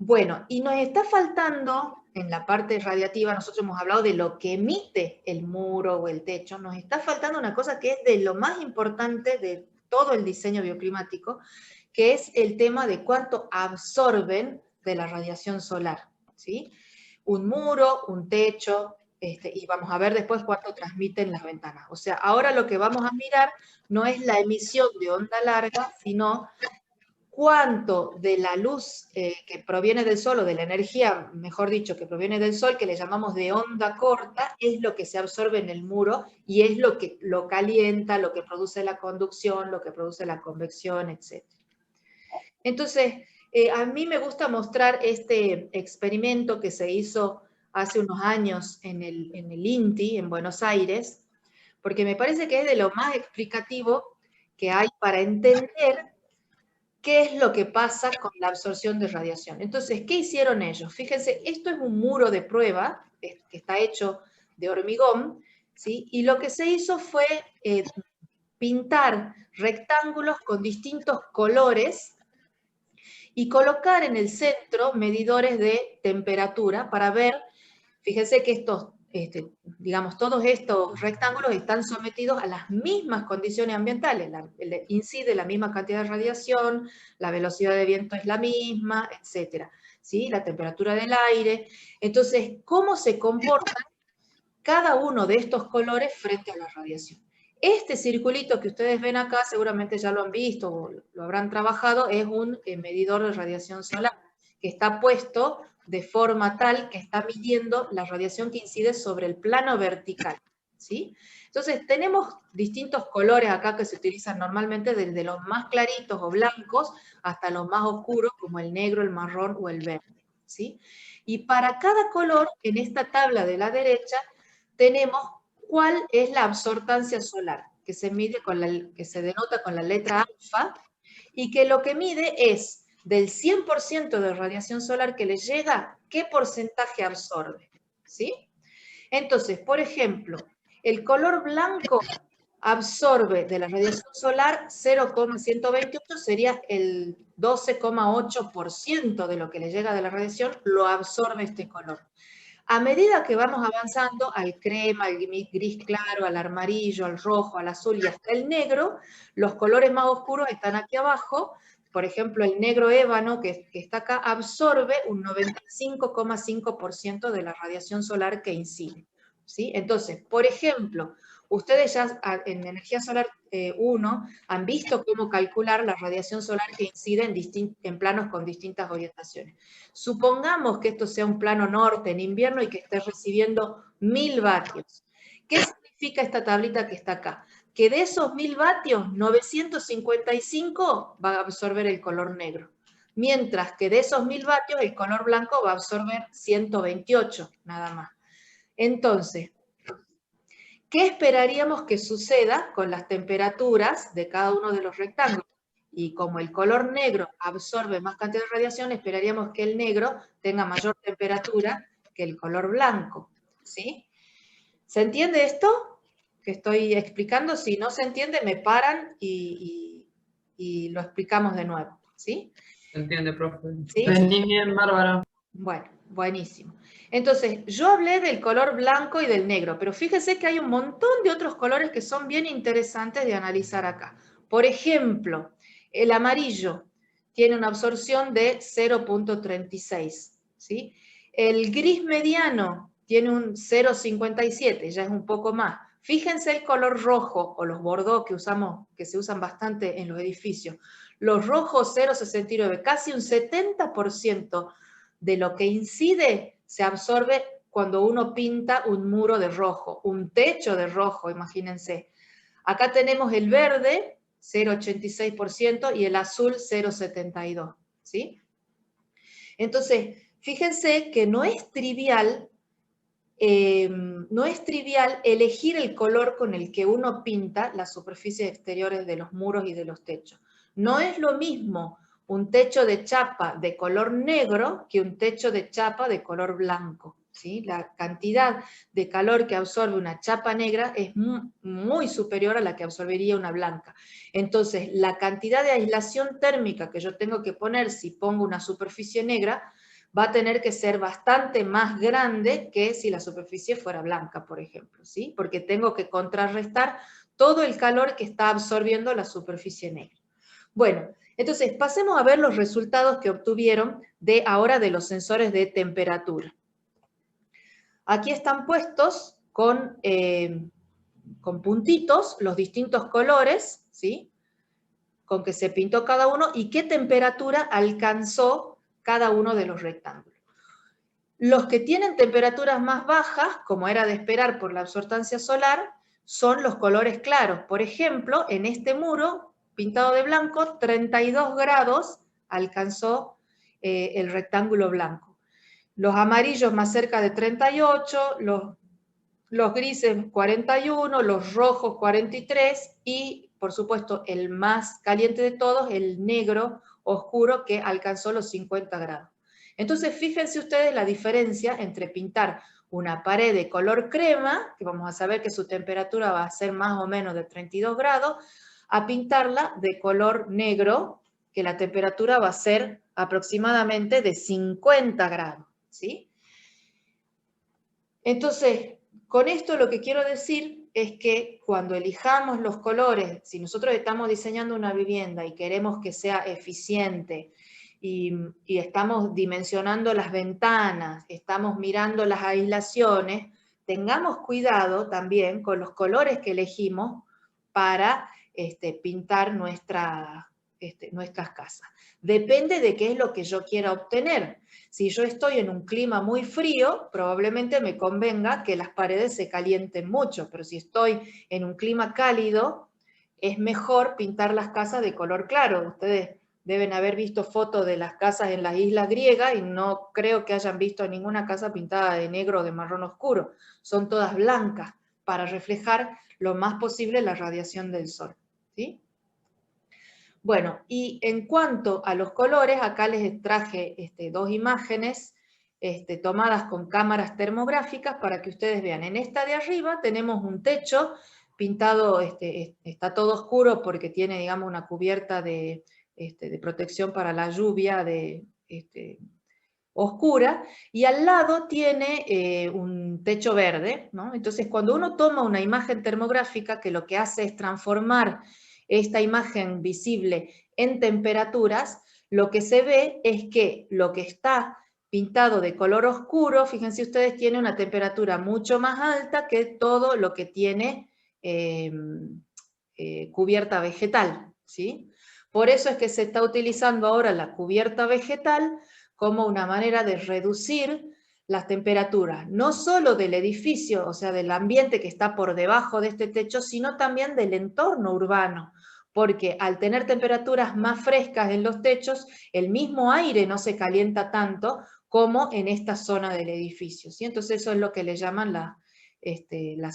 Bueno, y nos está faltando, en la parte radiativa, nosotros hemos hablado de lo que emite el muro o el techo, nos está faltando una cosa que es de lo más importante de todo el diseño bioclimático, que es el tema de cuánto absorben de la radiación solar, ¿sí? Un muro, un techo, y vamos a ver después cuánto transmiten las ventanas. O sea, ahora lo que vamos a mirar no es la emisión de onda larga, sino cuánto de la luz que proviene del sol, o de la energía, mejor dicho, que proviene del sol, que le llamamos de onda corta, es lo que se absorbe en el muro y es lo que lo calienta, lo que produce la conducción, lo que produce la convección, etc. Entonces, a mí me gusta mostrar este experimento que se hizo hace unos años en el INTI, en Buenos Aires, porque me parece que es de lo más explicativo que hay para entender qué es lo que pasa con la absorción de radiación. Entonces, ¿qué hicieron ellos? Fíjense, esto es un muro de prueba, que está hecho de hormigón, ¿sí? Y lo que se hizo fue pintar rectángulos con distintos colores y colocar en el centro medidores de temperatura para ver, fíjense que estos, digamos, todos estos rectángulos están sometidos a las mismas condiciones ambientales, incide la misma cantidad de radiación, la velocidad de viento es la misma, etc. ¿Sí? La temperatura del aire. Entonces, ¿cómo se comportan cada uno de estos colores frente a la radiación? Este circulito que ustedes ven acá, seguramente ya lo han visto o lo habrán trabajado, es un medidor de radiación solar, que está puesto de forma tal que está midiendo la radiación que incide sobre el plano vertical, ¿sí? Entonces, tenemos distintos colores acá que se utilizan normalmente, desde los más claritos o blancos hasta los más oscuros, como el negro, el marrón o el verde, ¿sí? Y para cada color, en esta tabla de la derecha, tenemos cuál es la absortancia solar, que se mide que se denota con la letra alfa, y que lo que mide es del 100% de radiación solar que le llega, qué porcentaje absorbe, ¿sí? Entonces, por ejemplo, el color blanco absorbe de la radiación solar 0,128, sería el 12,8% de lo que le llega de la radiación, lo absorbe este color. A medida que vamos avanzando al crema, al gris claro, al amarillo, al rojo, al azul y hasta el negro, los colores más oscuros están aquí abajo. Por ejemplo, el negro ébano, que está acá, absorbe un 95,5% de la radiación solar que incide, ¿sí? Entonces, por ejemplo, ustedes ya en Energía Solar 1 han visto cómo calcular la radiación solar que incide en planos con distintas orientaciones. Supongamos que esto sea un plano norte en invierno y que esté recibiendo 1000 vatios. ¿Qué significa esta tablita que está acá? Que de esos 1000 vatios, 955 va a absorber el color negro. Mientras que de esos 1000 vatios, el color blanco va a absorber 128, nada más. Entonces, ¿qué esperaríamos que suceda con las temperaturas de cada uno de los rectángulos? Y como el color negro absorbe más cantidad de radiación, esperaríamos que el negro tenga mayor temperatura que el color blanco, ¿sí? ¿Se entiende esto que estoy explicando? Si no se entiende, me paran y lo explicamos de nuevo, ¿sí? Se entiende, profe. ¿Sí? Entendí bien, Bárbara. Bueno, buenísimo. Entonces, yo hablé del color blanco y del negro, pero fíjese que hay un montón de otros colores que son bien interesantes de analizar acá. Por ejemplo, el amarillo tiene una absorción de 0,36, ¿sí? El gris mediano tiene un 0,57, ya es un poco más. Fíjense el color rojo o los bordeaux que se usan bastante en los edificios. Los rojos 0,69, casi un 70% de lo que incide se absorbe cuando uno pinta un muro de rojo, un techo de rojo, imagínense. Acá tenemos el verde, 0,86%, y el azul, 0,72%, ¿sí? Entonces, fíjense que no es trivial elegir el color con el que uno pinta las superficies exteriores de los muros y de los techos. No es lo mismo un techo de chapa de color negro que un techo de chapa de color blanco, ¿sí? La cantidad de calor que absorbe una chapa negra es muy superior a la que absorbería una blanca. Entonces, la cantidad de aislación térmica que yo tengo que poner si pongo una superficie negra va a tener que ser bastante más grande que si la superficie fuera blanca, por ejemplo, ¿sí? Porque tengo que contrarrestar todo el calor que está absorbiendo la superficie negra. Bueno, entonces pasemos a ver los resultados que obtuvieron ahora de los sensores de temperatura. Aquí están puestos con puntitos los distintos colores, ¿sí? Con que se pintó cada uno y qué temperatura alcanzó cada uno de los rectángulos. Los que tienen temperaturas más bajas, como era de esperar por la absortancia solar, son los colores claros. Por ejemplo, en este muro pintado de blanco, 32 grados alcanzó el rectángulo blanco. Los amarillos más cerca de 38, los grises 41, los rojos 43 y, por supuesto, el más caliente de todos, el negro oscuro que alcanzó los 50 grados. Entonces, fíjense ustedes la diferencia entre pintar una pared de color crema, que vamos a saber que su temperatura va a ser más o menos de 32 grados, a pintarla de color negro, que la temperatura va a ser aproximadamente de 50 grados, ¿sí? Entonces, con esto lo que quiero decir es que cuando elijamos los colores, si nosotros estamos diseñando una vivienda y queremos que sea eficiente y estamos dimensionando las ventanas, estamos mirando las aislaciones, tengamos cuidado también con los colores que elegimos para pintar nuestras casas. Depende de qué es lo que yo quiera obtener. Si yo estoy en un clima muy frío, probablemente me convenga que las paredes se calienten mucho, pero si estoy en un clima cálido, es mejor pintar las casas de color claro. Ustedes deben haber visto fotos de las casas en las islas griegas y no creo que hayan visto ninguna casa pintada de negro o de marrón oscuro. Son todas blancas para reflejar lo más posible la radiación del sol, ¿sí? Bueno, y en cuanto a los colores, acá les traje dos imágenes tomadas con cámaras termográficas para que ustedes vean. En esta de arriba tenemos un techo pintado, está todo oscuro porque tiene, digamos, una cubierta de protección para la lluvia oscura, y al lado tiene un techo verde, ¿no? Entonces, cuando uno toma una imagen termográfica, que lo que hace es transformar esta imagen visible en temperaturas, lo que se ve es que lo que está pintado de color oscuro, fíjense ustedes, tiene una temperatura mucho más alta que todo lo que tiene cubierta vegetal, ¿sí? Por eso es que se está utilizando ahora la cubierta vegetal como una manera de reducir las temperaturas, no solo del edificio, o sea, del ambiente que está por debajo de este techo, sino también del entorno urbano, porque al tener temperaturas más frescas en los techos, el mismo aire no se calienta tanto como en esta zona del edificio, ¿sí? Entonces eso es lo que le llaman las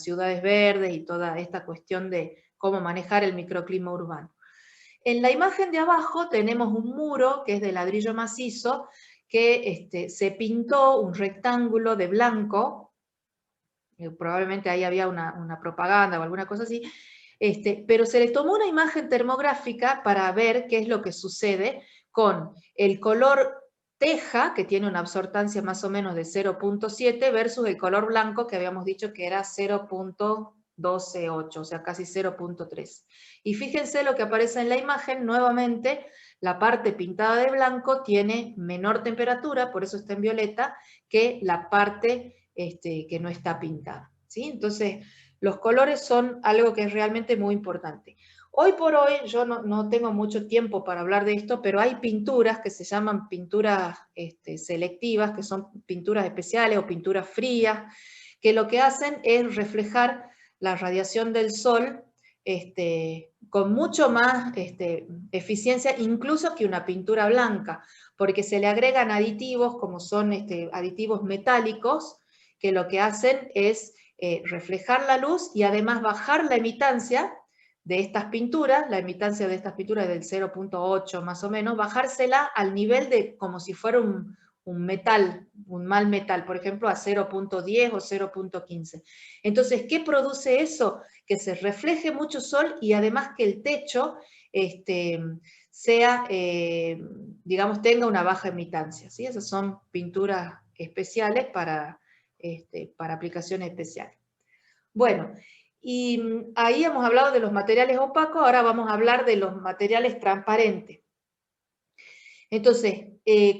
ciudades verdes y toda esta cuestión de cómo manejar el microclima urbano. En la imagen de abajo tenemos un muro que es de ladrillo macizo, que se pintó un rectángulo de blanco, probablemente ahí había una propaganda o alguna cosa así, pero se le tomó una imagen termográfica para ver qué es lo que sucede con el color teja, que tiene una absortancia más o menos de 0.7, versus el color blanco, que habíamos dicho que era 0.128, o sea, casi 0.3. Y fíjense lo que aparece en la imagen, nuevamente, la parte pintada de blanco tiene menor temperatura, por eso está en violeta, que la parte que no está pintada, ¿sí? Entonces, los colores son algo que es realmente muy importante. Hoy por hoy, yo no tengo mucho tiempo para hablar de esto, pero hay pinturas que se llaman pinturas selectivas, que son pinturas especiales o pinturas frías, que lo que hacen es reflejar la radiación del sol con mucho más eficiencia, incluso que una pintura blanca, porque se le agregan aditivos, como son aditivos metálicos, que lo que hacen es reflejar la luz y además bajar la emitancia de estas pinturas, la emitancia de estas pinturas es del 0.8 más o menos, bajársela al nivel de como si fuera un metal, un mal metal, por ejemplo, a 0.10 o 0.15. Entonces, ¿qué produce eso? Que se refleje mucho sol y además que el techo sea digamos, tenga una baja emitancia, ¿sí? Esas son pinturas especiales para aplicaciones especiales. Bueno, y ahí hemos hablado de los materiales opacos, ahora vamos a hablar de los materiales transparentes. Entonces,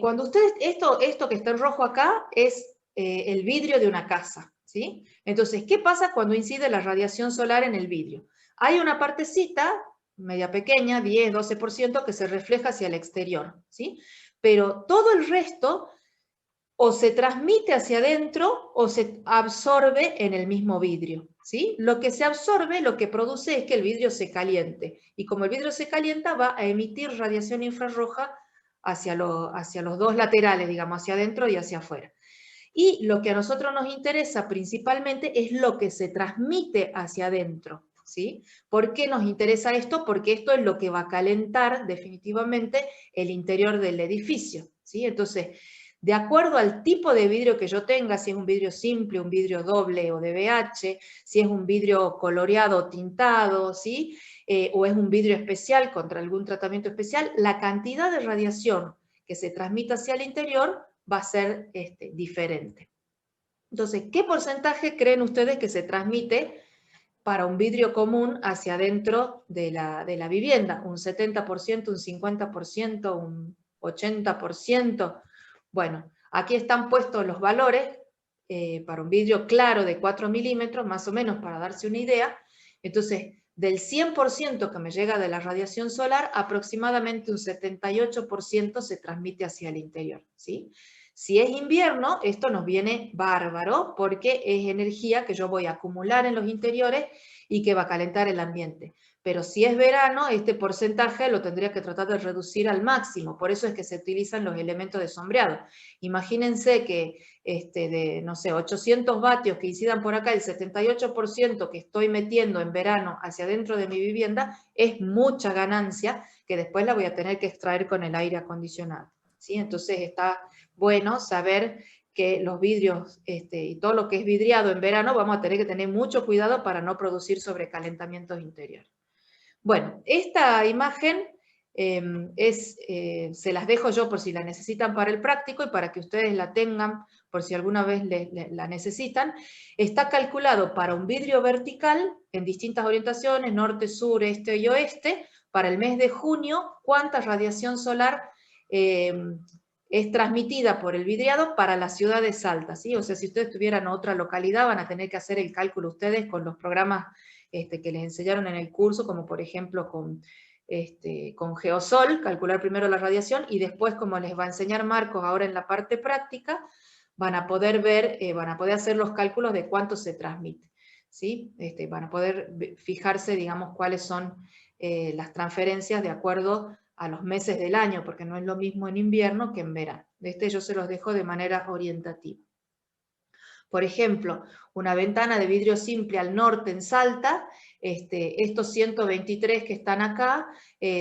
cuando ustedes, esto que está en rojo acá es el vidrio de una casa, ¿sí? Entonces, ¿qué pasa cuando incide la radiación solar en el vidrio? Hay una partecita, media pequeña, 10, 12%, que se refleja hacia el exterior, ¿sí? Pero todo el resto o se transmite hacia adentro o se absorbe en el mismo vidrio, ¿sí? Lo que se absorbe, lo que produce es que el vidrio se caliente, y como el vidrio se calienta, va a emitir radiación infrarroja hacia los dos laterales, digamos, hacia adentro y hacia afuera. Y lo que a nosotros nos interesa principalmente es lo que se transmite hacia adentro, ¿sí? ¿Por qué nos interesa esto? Porque esto es lo que va a calentar definitivamente el interior del edificio, ¿sí? Entonces, de acuerdo al tipo de vidrio que yo tenga, si es un vidrio simple, un vidrio doble o DBH, si es un vidrio coloreado o tintado, ¿sí? O es un vidrio especial contra algún tratamiento especial, la cantidad de radiación que se transmite hacia el interior va a ser diferente. Entonces, ¿qué porcentaje creen ustedes que se transmite para un vidrio común hacia adentro de la vivienda? ¿Un 70%, un 50%, un 80%? Bueno, aquí están puestos los valores para un vidrio claro de 4 milímetros, más o menos para darse una idea. Entonces, del 100% que me llega de la radiación solar, aproximadamente un 78% se transmite hacia el interior, ¿sí? Si es invierno, esto nos viene bárbaro, porque es energía que yo voy a acumular en los interiores y que va a calentar el ambiente. Pero si es verano, este porcentaje lo tendría que tratar de reducir al máximo, por eso es que se utilizan los elementos de sombreado. Imagínense que de, no sé, 800 vatios que incidan por acá, el 78% que estoy metiendo en verano hacia adentro de mi vivienda, es mucha ganancia que después la voy a tener que extraer con el aire acondicionado, ¿sí? Entonces está bueno saber que los vidrios y todo lo que es vidriado en verano vamos a tener que tener mucho cuidado para no producir sobrecalentamientos interiores. Bueno, esta imagen se las dejo yo por si la necesitan para el práctico y para que ustedes la tengan por si alguna vez la necesitan. Está calculado para un vidrio vertical en distintas orientaciones, norte, sur, este y oeste, para el mes de junio, cuánta radiación solar es transmitida por el vidriado para las ciudades altas, ¿sí? O sea, si ustedes tuvieran otra localidad, van a tener que hacer el cálculo ustedes con los programas que les enseñaron en el curso, como por ejemplo con Geosol, calcular primero la radiación, y después, como les va a enseñar Marcos ahora en la parte práctica, van a poder ver, van a poder hacer los cálculos de cuánto se transmite, ¿sí? Van a poder fijarse, digamos, cuáles son las transferencias de acuerdo a los meses del año, porque no es lo mismo en invierno que en verano. Yo se los dejo de manera orientativa. Por ejemplo, una ventana de vidrio simple al norte en Salta, estos 123 que están acá,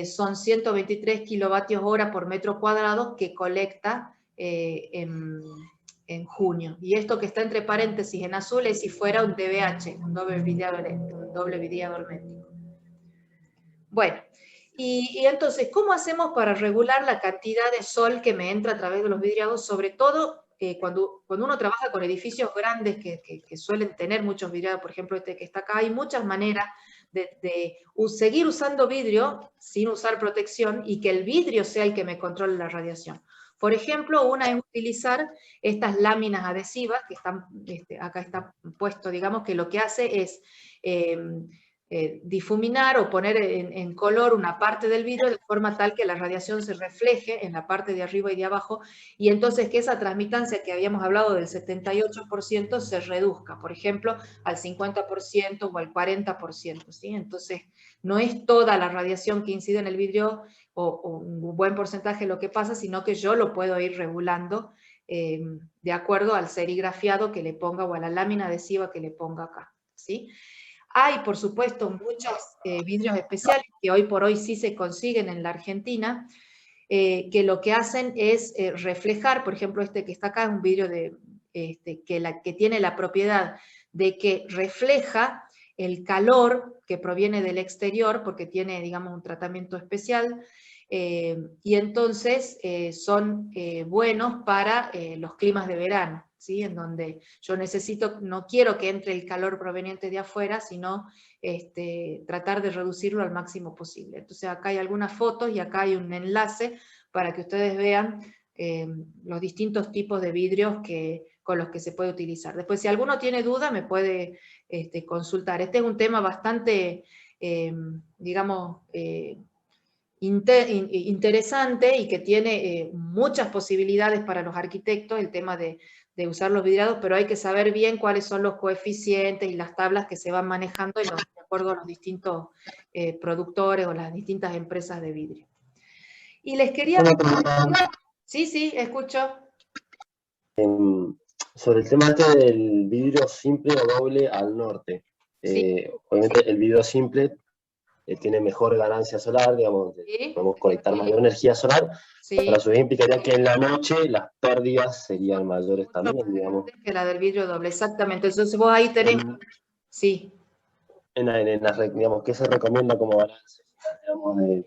son 123 kilovatios hora por metro cuadrado que colecta en junio. Y esto que está entre paréntesis en azul es si fuera un DBH, un doble vidriado hermético. Bueno, y entonces, ¿cómo hacemos para regular la cantidad de sol que me entra a través de los vidriados? Sobre todo cuando uno trabaja con edificios grandes que suelen tener muchos vidriados, por ejemplo este que está acá, hay muchas maneras de seguir usando vidrio sin usar protección y que el vidrio sea el que me controle la radiación. Por ejemplo, una es utilizar estas láminas adhesivas, que están, acá está puesto, digamos, que lo que hace es difuminar o poner en color una parte del vidrio de forma tal que la radiación se refleje en la parte de arriba y de abajo, y entonces que esa transmitancia que habíamos hablado del 78% se reduzca, por ejemplo, al 50% o al 40%, ¿sí? Entonces, no es toda la radiación que incide en el vidrio o un buen porcentaje lo que pasa, sino que yo lo puedo ir regulando de acuerdo al serigrafiado que le ponga o a la lámina adhesiva que le ponga acá, ¿sí? Hay, por supuesto, muchos vidrios especiales que hoy por hoy sí se consiguen en la Argentina, que lo que hacen es reflejar, por ejemplo, este que está acá es un vidrio que tiene la propiedad de que refleja el calor que proviene del exterior, porque tiene, digamos, un tratamiento especial, y entonces son buenos para los climas de verano, ¿sí? En donde yo no quiero que entre el calor proveniente de afuera, sino tratar de reducirlo al máximo posible. Entonces acá hay algunas fotos y acá hay un enlace para que ustedes vean los distintos tipos de vidrios con los que se puede utilizar. Después, si alguno tiene duda, me puede consultar. Este es un tema bastante, digamos, interesante y que tiene muchas posibilidades para los arquitectos, el tema de usar los vidriados, pero hay que saber bien cuáles son los coeficientes y las tablas que se van manejando de acuerdo a los distintos productores o las distintas empresas de vidrio. Y les quería... Sí, sí, escucho. Sobre el tema del vidrio simple o doble al norte. Sí. Obviamente el vidrio simple tiene mejor ganancia solar, digamos, Sí. podemos conectar mayor energía solar, Sí. pero a su vez implicaría que en la noche las pérdidas serían mayores también, digamos. Que la del vidrio doble, exactamente. Entonces vos ahí tenés... Sí. Digamos, ¿qué se recomienda como balance? Digamos,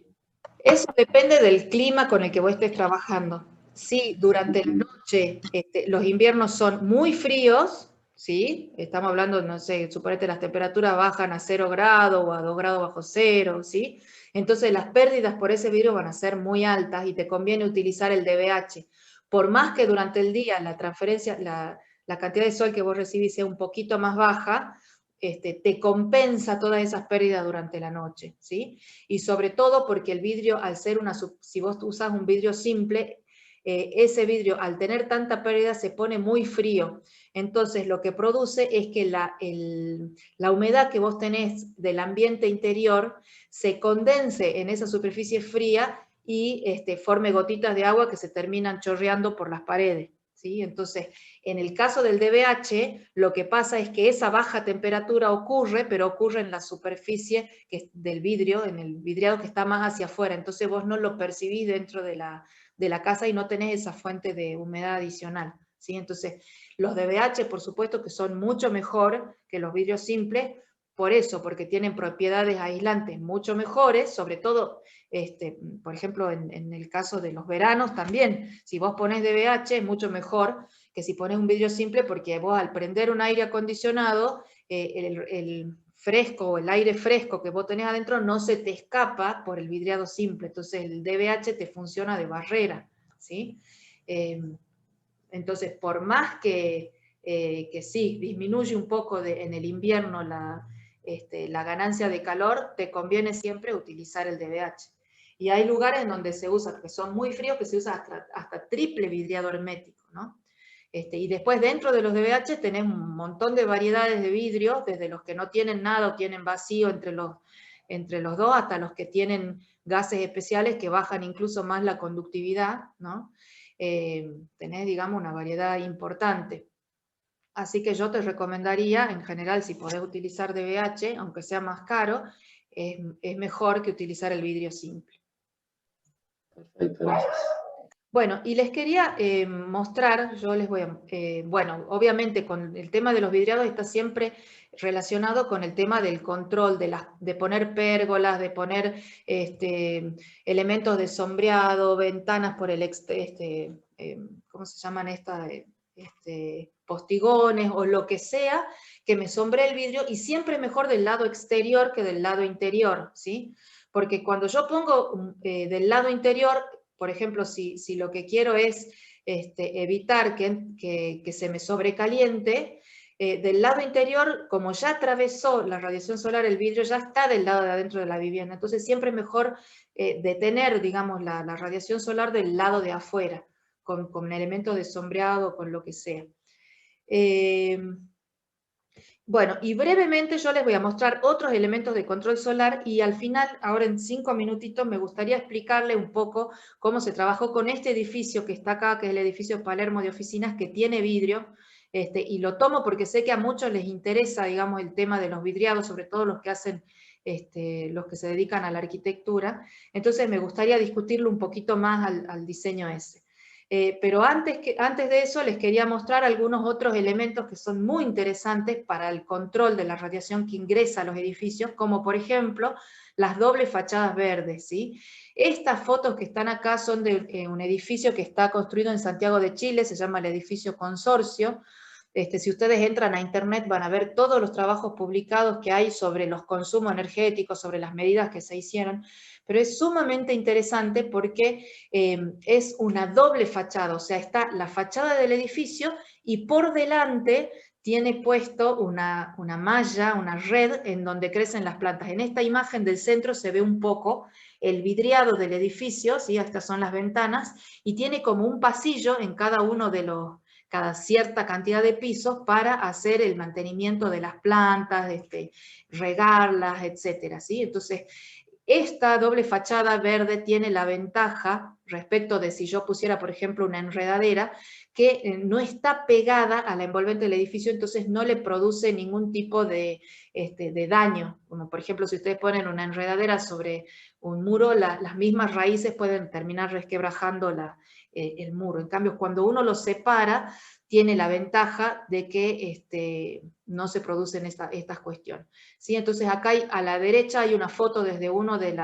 Eso depende del clima con el que vos estés trabajando. Si durante la noche los inviernos son muy fríos, ¿sí? Estamos hablando, no sé, suponete las temperaturas bajan a 0 grados o a 2 grados bajo cero, ¿sí? Entonces las pérdidas por ese vidrio van a ser muy altas y te conviene utilizar el DBH. Por más que durante el día la transferencia, la cantidad de sol que vos recibís sea un poquito más baja, te compensa todas esas pérdidas durante la noche, ¿sí? Y sobre todo porque el vidrio, al ser si vos usas un vidrio simple, ese vidrio al tener tanta pérdida se pone muy frío. Entonces lo que produce es que la humedad que vos tenés del ambiente interior se condense en esa superficie fría y forme gotitas de agua que se terminan chorreando por las paredes, ¿sí? Entonces, en el caso del DBH, lo que pasa es que esa baja temperatura ocurre, pero ocurre en la superficie del vidrio, en el vidriado que está más hacia afuera, entonces vos no lo percibís dentro de la casa y no tenés esa fuente de humedad adicional, ¿sí? Entonces, los DBH, por supuesto, que son mucho mejor que los vidrios simples, por eso, porque tienen propiedades aislantes mucho mejores, sobre todo, por ejemplo, en el caso de los veranos también, si vos ponés DBH es mucho mejor que si pones un vidrio simple, porque vos al prender un aire acondicionado, el fresco o el aire fresco que vos tenés adentro no se te escapa por el vidriado simple, entonces el DBH te funciona de barrera, ¿sí? Entonces, por más que sí, disminuye un poco en el invierno la ganancia de calor, te conviene siempre utilizar el DBH. Y hay lugares en donde se usa, que son muy fríos, que se usa hasta triple vidriado hermético, ¿no? Y después dentro de los DBH tenés un montón de variedades de vidrio, desde los que no tienen nada o tienen vacío entre los dos, hasta los que tienen gases especiales que bajan incluso más la conductividad, ¿no? Tenés, digamos, una variedad importante. Así que yo te recomendaría, en general, si podés utilizar DBH, aunque sea más caro, es mejor que utilizar el vidrio simple. Perfecto, gracias. Bueno, y les quería mostrar, yo les voy a... bueno, obviamente con el tema de los vidriados está siempre relacionado con el tema del control, de poner pérgolas, de poner elementos de sombreado, ventanas por el... ¿cómo se llaman estas? Postigones o lo que sea, que me sombre el vidrio, y siempre es mejor del lado exterior que del lado interior, ¿sí? Porque cuando yo pongo del lado interior, por ejemplo, si lo que quiero es evitar que se me sobrecaliente, del lado interior, como ya atravesó la radiación solar, el vidrio ya está del lado de adentro de la vivienda, entonces siempre es mejor detener, digamos, la radiación solar del lado de afuera, con elementos de sombreado, con lo que sea. Bueno, y brevemente yo les voy a mostrar otros elementos de control solar, y al final, ahora en 5 minutitos, me gustaría explicarle un poco cómo se trabajó con este edificio que está acá, que es el edificio Palermo de oficinas, que tiene vidrio, y lo tomo porque sé que a muchos les interesa, digamos, el tema de los vidriados, sobre todo los que hacen, los que se dedican a la arquitectura, entonces me gustaría discutirlo un poquito más al diseño ese. Pero antes de eso les quería mostrar algunos otros elementos que son muy interesantes para el control de la radiación que ingresa a los edificios, como por ejemplo las dobles fachadas verdes, ¿sí? Estas fotos que están acá son de un edificio que está construido en Santiago de Chile, se llama el edificio Consorcio. Si ustedes entran a internet van a ver todos los trabajos publicados que hay sobre los consumos energéticos, sobre las medidas que se hicieron, pero es sumamente interesante porque es una doble fachada, o sea, está la fachada del edificio y por delante tiene puesto una malla, una red en donde crecen las plantas. En esta imagen del centro se ve un poco el vidriado del edificio, ¿sí? Estas son las ventanas, y tiene como un pasillo en cada uno de cada cierta cantidad de pisos para hacer el mantenimiento de las plantas, regarlas, etcétera, ¿sí? Entonces, esta doble fachada verde tiene la ventaja, respecto de si yo pusiera, por ejemplo, una enredadera, que no está pegada a la envolvente del edificio, entonces no le produce ningún tipo de daño. Como por ejemplo, si ustedes ponen una enredadera sobre un muro, las mismas raíces pueden terminar resquebrajando el muro. En cambio, cuando uno lo separa, tiene la ventaja de que no se producen estas cuestiones. ¿Sí? Entonces acá a la derecha hay una foto desde uno de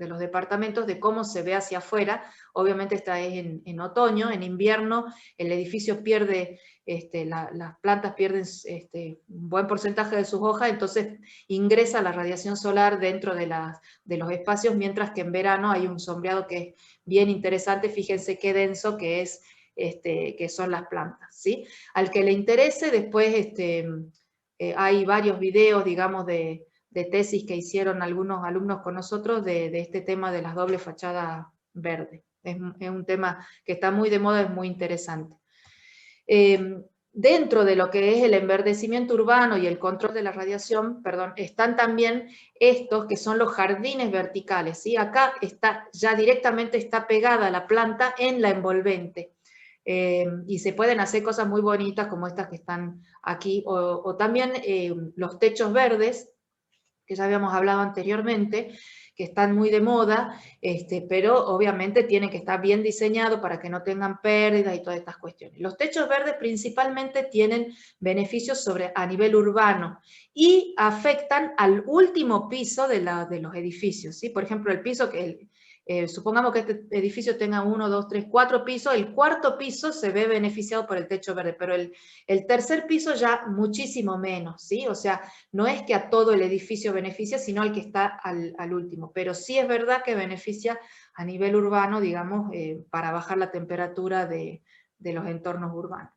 los departamentos de cómo se ve hacia afuera. Obviamente esta es en otoño, en invierno el edificio pierde, las plantas pierden un buen porcentaje de sus hojas, entonces ingresa la radiación solar dentro de los espacios, mientras que en verano hay un sombreado que es bien interesante. Fíjense qué denso que son las plantas, ¿sí? Al que le interese, después hay varios videos, digamos, de tesis que hicieron algunos alumnos con nosotros de este tema de las dobles fachadas verdes. Es un tema que está muy de moda, es muy interesante. Dentro de lo que es el enverdecimiento urbano y el control de la radiación, perdón, están también estos que son los jardines verticales, ¿sí? Acá ya directamente está pegada la planta en la envolvente. Y se pueden hacer cosas muy bonitas como estas que están aquí, o también los techos verdes, que ya habíamos hablado anteriormente, que están muy de moda, pero obviamente tienen que estar bien diseñados para que no tengan pérdidas y todas estas cuestiones. Los techos verdes principalmente tienen beneficios a nivel urbano y afectan al último piso de los edificios, ¿sí? Por ejemplo, el piso que supongamos que este edificio tenga 1, 2, 3, 4 pisos, el cuarto piso se ve beneficiado por el techo verde, pero el tercer piso ya muchísimo menos, ¿sí? O sea, no es que a todo el edificio beneficia, sino al que está al último, pero sí es verdad que beneficia a nivel urbano, digamos, para bajar la temperatura de los entornos urbanos.